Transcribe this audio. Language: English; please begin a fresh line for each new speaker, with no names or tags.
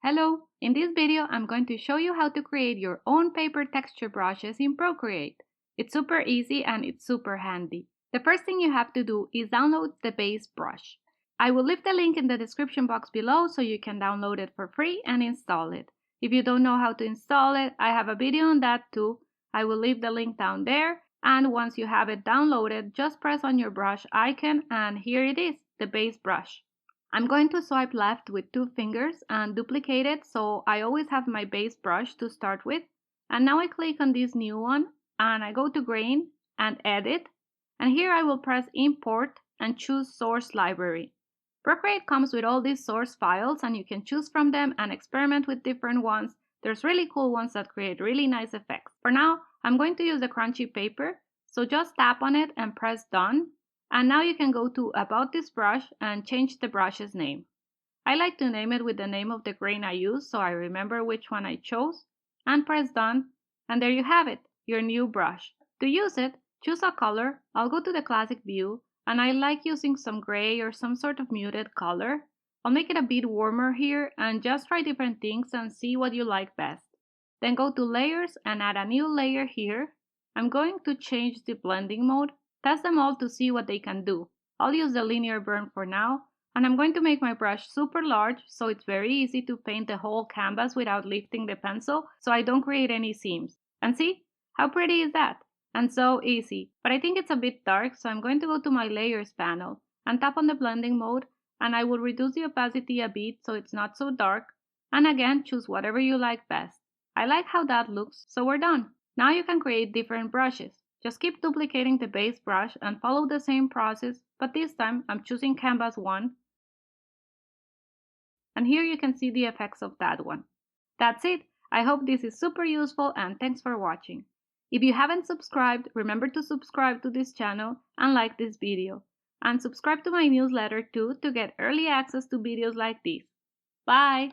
Hello! In this video, I'm going to show you how to create your own paper texture brushes in Procreate. It's super easy and it's super handy. The first thing you have to do is download the base brush. I will leave the link in the description box below so you can download it for free and install it. If you don't know how to install it, I have a video on that too. I will leave the link down there, and once you have it downloaded, just press on your brush icon and here it is, the base brush. I'm going to swipe left with 2 fingers and duplicate it so I always have my base brush to start with. And now I click on this new one and I go to Grain and Edit. And here I will press Import and choose Source Library. Procreate comes with all these source files and you can choose from them and experiment with different ones. There's really cool ones that create really nice effects. For now, I'm going to use the crunchy paper. So just tap on it and press Done. And now you can go to About this brush and change the brush's name. I like to name it with the name of the grain I use so I remember which one I chose. And press Done. And there you have it, your new brush. To use it, choose a color. I'll go to the classic view and I like using some gray or some sort of muted color. I'll make it a bit warmer here and just try different things and see what you like best. Then go to Layers and add a new layer here. I'm going to change the blending mode. Test them all to see what they can do. I'll use the linear burn for now, and I'm going to make my brush super large so it's very easy to paint the whole canvas without lifting the pencil so I don't create any seams. And see? How pretty is that? And so easy. But I think it's a bit dark, so I'm going to go to my layers panel and tap on the blending mode, and I will reduce the opacity a bit so it's not so dark. And again, choose whatever you like best. I like how that looks, so we're done. Now you can create different brushes. Just keep duplicating the base brush and follow the same process, but this time I'm choosing Canvas 1. And here you can see the effects of that one. That's it! I hope this is super useful and thanks for watching. If you haven't subscribed, remember to subscribe to this channel and like this video. And subscribe to my newsletter too to get early access to videos like this. Bye!